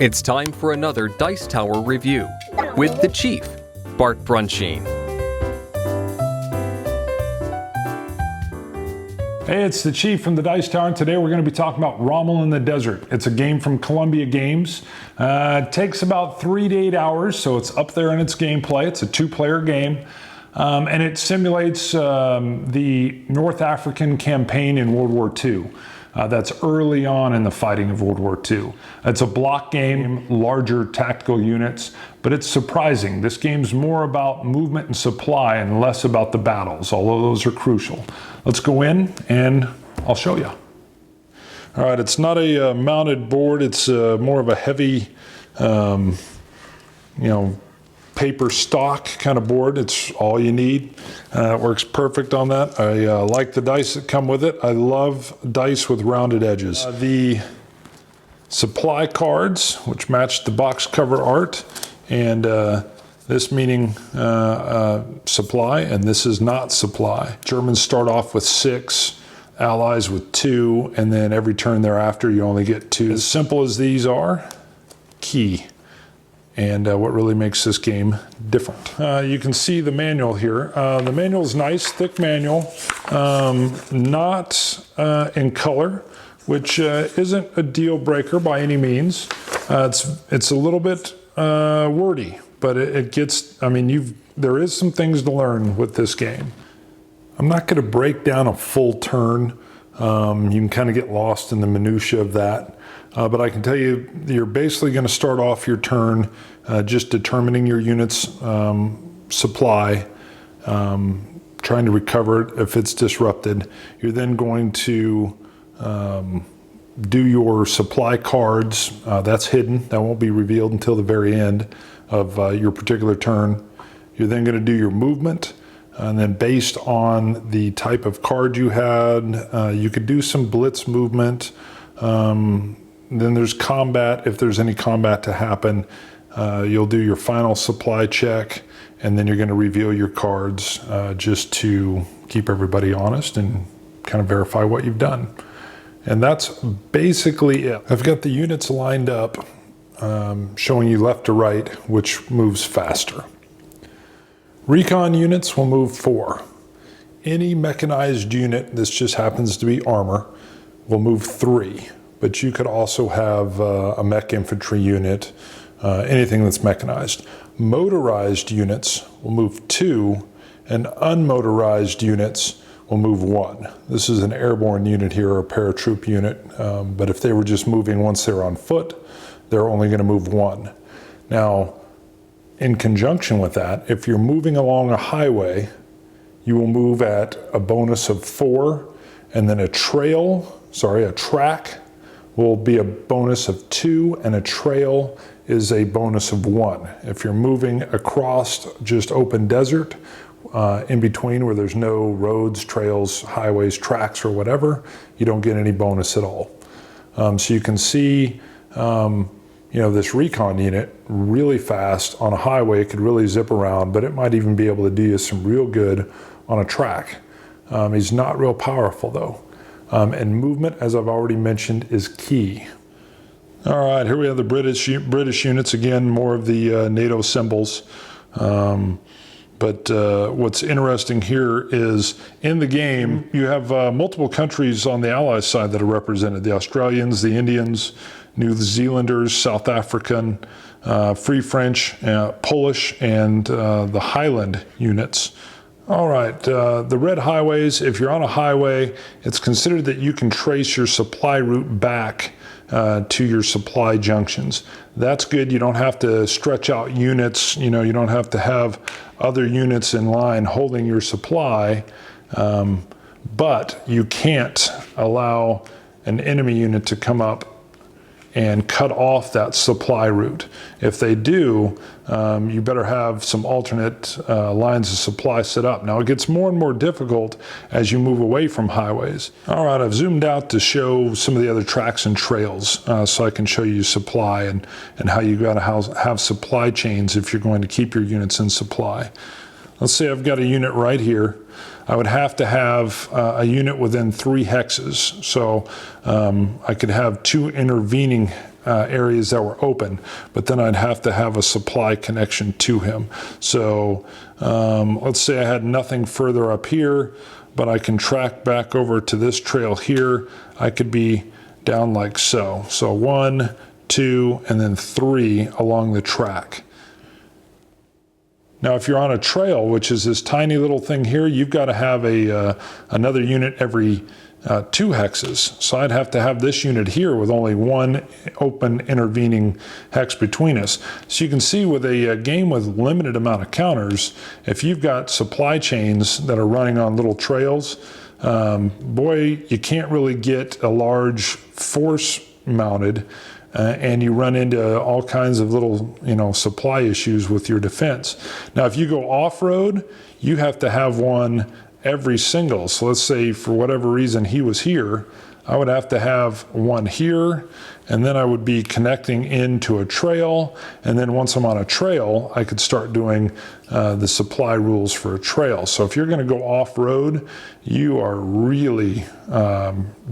It's time for another Dice Tower review with the Chief, Bart Brunsheen. Hey, it's the Chief from the Dice Tower, and today we're going to be talking about Rommel in the Desert. It's a game from Columbia Games. It takes about 3 to 8 hours, so it's up there in its gameplay. It's a 2-player game, and it simulates the North African campaign in World War II. That's early on in the fighting of World War II. It's a block game, larger tactical units, but it's surprising. This game's more about movement and supply and less about the battles, although those are crucial. Let's go in and I'll show you. All right, it's not a mounted board. It's more of a heavy, paper stock kind of board. It's all you need. It works perfect on that. I like the dice that come with it. I love dice with rounded edges. The supply cards, which match the box cover art, and this meaning supply, and this is not supply. Germans start off with 6, Allies with 2, and then every turn thereafter you only get 2. As simple as these are, key. And what really makes this game different. You can see the manual here. The manual is nice, thick manual, not in color, which isn't a deal breaker by any means. It's a little bit wordy, but it gets, there is some things to learn with this game. I'm not going to break down a full turn. You can kind of get lost in the minutia of that. But I can tell you, you're basically going to start off your turn just determining your unit's supply, trying to recover it if it's disrupted. You're then going to do your supply cards. That's hidden. That won't be revealed until the very end of your particular turn. You're then going to do your movement. And then based on the type of card you had, you could do some blitz movement. Then there's combat. If there's any combat to happen, you'll do your final supply check, and then you're going to reveal your cards just to keep everybody honest and kind of verify what you've done. And that's basically it. I've got the units lined up, showing you left to right, which moves faster. Recon units will move 4. Any mechanized unit, this just happens to be armor, will move 3. But you could also have a mech infantry unit, anything that's mechanized. Motorized units will move 2, and unmotorized units will move 1. This is an airborne unit here, or a paratroop unit, but if they were just moving once they're on foot, they're only going to move 1. Now, in conjunction with that, if you're moving along a highway, you will move at a bonus of 4, and then a track will be a bonus of 2, and a trail is a bonus of 1. If you're moving across just open desert, in between where there's no roads, trails, highways, tracks, or whatever, you don't get any bonus at all. So you can see, this recon unit really fast on a highway. It could really zip around, but it might even be able to do you some real good on a track. He's not real powerful though. And movement, as I've already mentioned, is key. All right, here we have the British units, again, more of the NATO symbols. But what's interesting here is in the game, you have multiple countries on the Allies side that are represented. The Australians, the Indians, New Zealanders, South African, Free French, Polish, and the Highland units. All right, the red highways, if you're on a highway, it's considered that you can trace your supply route back to your supply junctions. That's good. You don't have to stretch out units. You don't have to have other units in line holding your supply, but you can't allow an enemy unit to come up and cut off that supply route. If they do, you better have some alternate lines of supply set up. Now it gets more and more difficult as you move away from highways. All right, I've zoomed out to show some of the other tracks and trails so I can show you supply and how you gotta have supply chains if you're going to keep your units in supply. Let's say I've got a unit right here. I would have to have a unit within 3 hexes. So I could have 2 intervening areas that were open, but then I'd have to have a supply connection to him. So let's say I had nothing further up here, but I can track back over to this trail here. I could be down like so. So 1, 2, and then 3 along the track. Now, if you're on a trail, which is this tiny little thing here, you've got to have another unit every 2 hexes. So I'd have to have this unit here with only 1 open intervening hex between us. So you can see with a game with limited amount of counters, if you've got supply chains that are running on little trails, boy, you can't really get a large force mounted. And you run into all kinds of little, supply issues with your defense. Now, if you go off-road, you have to have one every single. So let's say for whatever reason he was here, I would have to have one here, and then I would be connecting into a trail. And then once I'm on a trail, I could start doing the supply rules for a trail. So if you're going to go off-road, you are really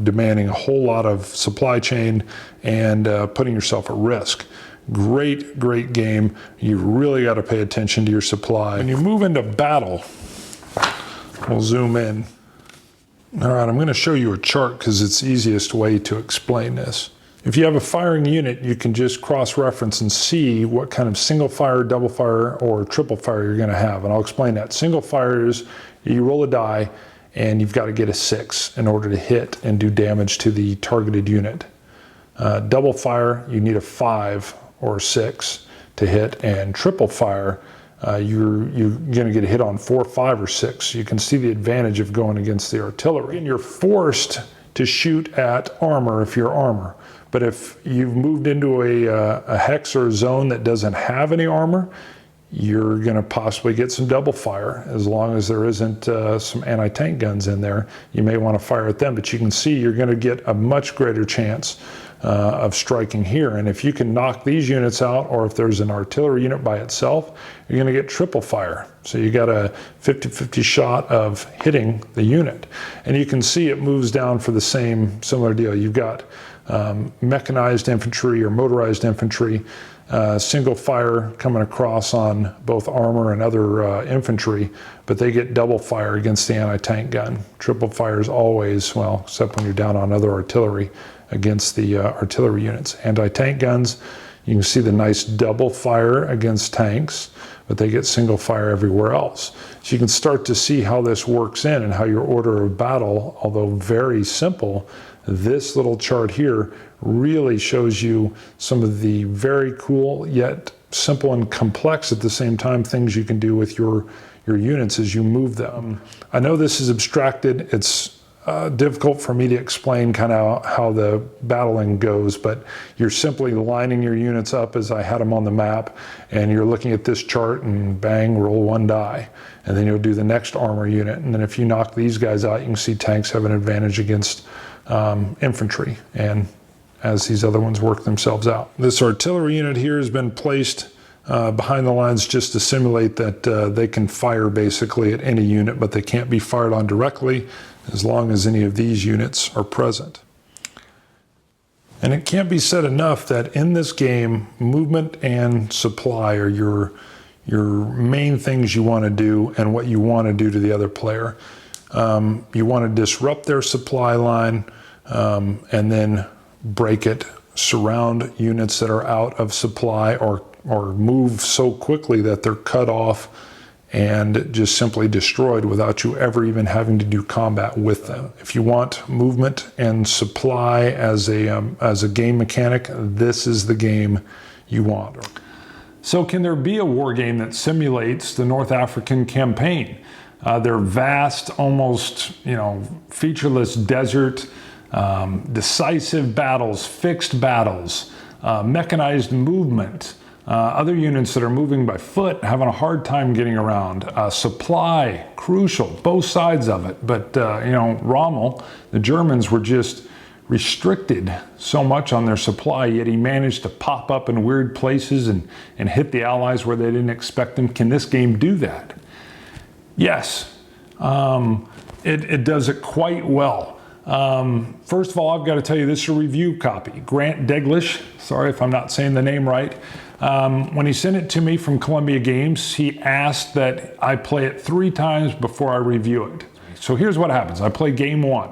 demanding a whole lot of supply chain and putting yourself at risk. Great game. You really got to pay attention to your supply. When you move into battle, we'll zoom in. All right, I'm going to show you a chart because it's the easiest way to explain this. If you have a firing unit, you can just cross-reference and see what kind of single fire, double fire, or triple fire you're going to have. And I'll explain that. Single fire is you roll a die and you've got to get a 6 in order to hit and do damage to the targeted unit. Double fire, you need a 5 or 6 to hit, and triple fire, you're going to get a hit on 4, 5, or 6. You can see the advantage of going against the artillery. And you're forced to shoot at armor if you're armor. But if you've moved into a hex or a zone that doesn't have any armor, you're going to possibly get some double fire. As long as there isn't some anti-tank guns in there, you may want to fire at them. But you can see you're going to get a much greater chance of striking here. And if you can knock these units out, or if there's an artillery unit by itself, you're going to get triple fire. So you got a 50-50 shot of hitting the unit. And you can see it moves down for the similar deal. You've got mechanized infantry or motorized infantry, single fire coming across on both armor and other infantry, but they get double fire against the anti-tank gun. Triple fire is always, well, except when you're down on other artillery, against the artillery units. Anti-tank guns, you can see the nice double fire against tanks, but they get single fire everywhere else. So you can start to see how this works in and how your order of battle, although very simple, this little chart here really shows you some of the very cool yet simple and complex at the same time things you can do with your units as you move them. I know this is abstracted. It's difficult for me to explain kind of how the battling goes, but you're simply lining your units up as I had them on the map, and you're looking at this chart and bang, roll 1 die. And then you'll do the next armor unit. And then if you knock these guys out, you can see tanks have an advantage against infantry, and as these other ones work themselves out. This artillery unit here has been placed behind the lines just to simulate that they can fire basically at any unit, but they can't be fired on directly as long as any of these units are present. And it can't be said enough that in this game, movement and supply are your main things you want to do and what you want to do to the other player. You want to disrupt their supply line and then break it, surround units that are out of supply or move so quickly that they're cut off and just simply destroyed without you ever even having to do combat with them. If you want movement and supply as a game mechanic, this is the game you want. So can there be a war game that simulates the North African campaign? They're vast, almost featureless desert, decisive battles, fixed battles, mechanized movement, other units that are moving by foot, having a hard time getting around. Supply, crucial, both sides of it. But Rommel, the Germans were just restricted so much on their supply, yet he managed to pop up in weird places and hit the Allies where they didn't expect them. Can this game do that? Yes, it does it quite well. First of all, I've got to tell you, this is a review copy. Grant Deglish, sorry if I'm not saying the name right. When he sent it to me from Columbia Games, he asked that I play it 3 times before I review it. So here's what happens. I play game 1.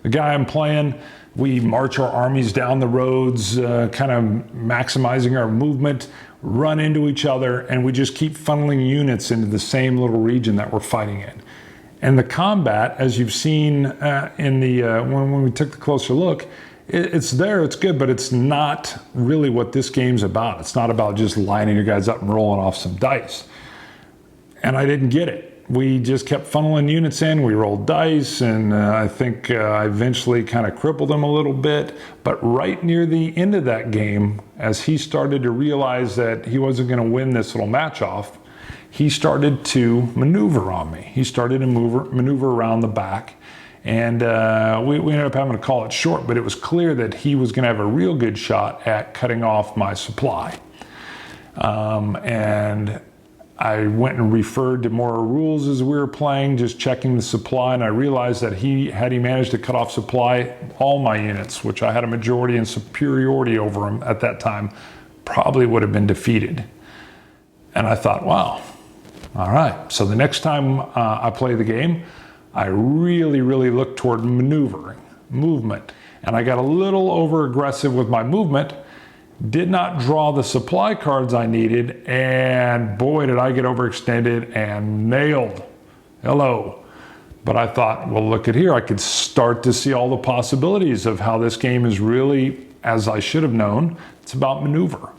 The guy I'm playing, we march our armies down the roads, kind of maximizing our movement, run into each other, and we just keep funneling units into the same little region that we're fighting in. And the combat, as you've seen in the when we took the closer look, it's there, it's good, but it's not really what this game's about. It's not about just lining your guys up and rolling off some dice. And I didn't get it. We just kept funneling units in, we rolled dice, and I think I eventually kind of crippled him a little bit. But right near the end of that game, as he started to realize that he wasn't going to win this little match off, he started to maneuver on me. He started to maneuver around the back, and we ended up having to call it short, but it was clear that he was going to have a real good shot at cutting off my supply. And I went and referred to more rules as we were playing, just checking the supply, and I realized that had he managed to cut off supply, all my units, which I had a majority and superiority over him at that time, probably would have been defeated. And I thought, wow, all right. So the next time I play the game, I really look toward movement. And I got a little over aggressive with my movement, did not draw the supply cards I needed, and boy, did I get overextended and nailed. Hello. But I thought, well, look at here. I could start to see all the possibilities of how this game is really, as I should have known, it's about maneuver.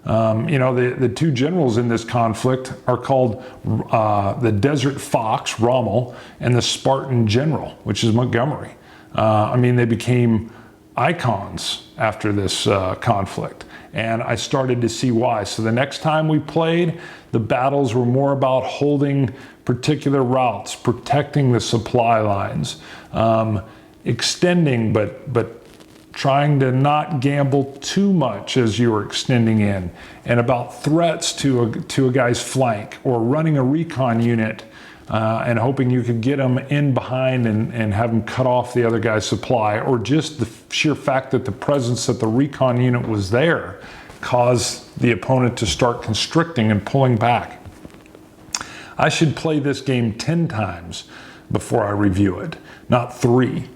You know, the 2 generals in this conflict are called the Desert Fox, Rommel, and the Spartan General, which is Montgomery. I mean, they became icons after this conflict, and I started to see why. So the next time we played, the battles were more about holding particular routes, protecting the supply lines, extending, but trying to not gamble too much as you were extending in, and about threats to a guy's flank, or running a recon unit and hoping you could get them in behind and have them cut off the other guy's supply, or just the sheer fact that the presence that the recon unit was there caused the opponent to start constricting and pulling back. I should play this game 10 times before I review it, not 3.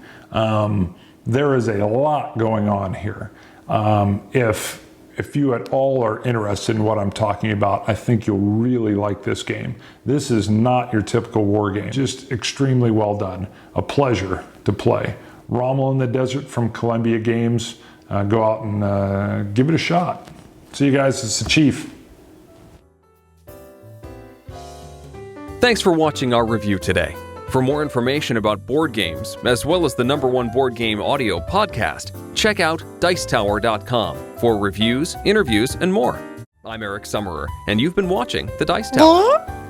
There is a lot going on here. If you at all are interested in what I'm talking about, I think you'll really like this game. This is not your typical war game, just extremely well done. A pleasure to play. Rommel in the Desert from Columbia Games. Go out and give it a shot. See you guys, it's the Chief. Thanks for watching our review today. For more information about board games, as well as the #1 board game audio podcast, check out Dicetower.com for reviews, interviews, and more. I'm Eric Summerer, and you've been watching The Dice Tower.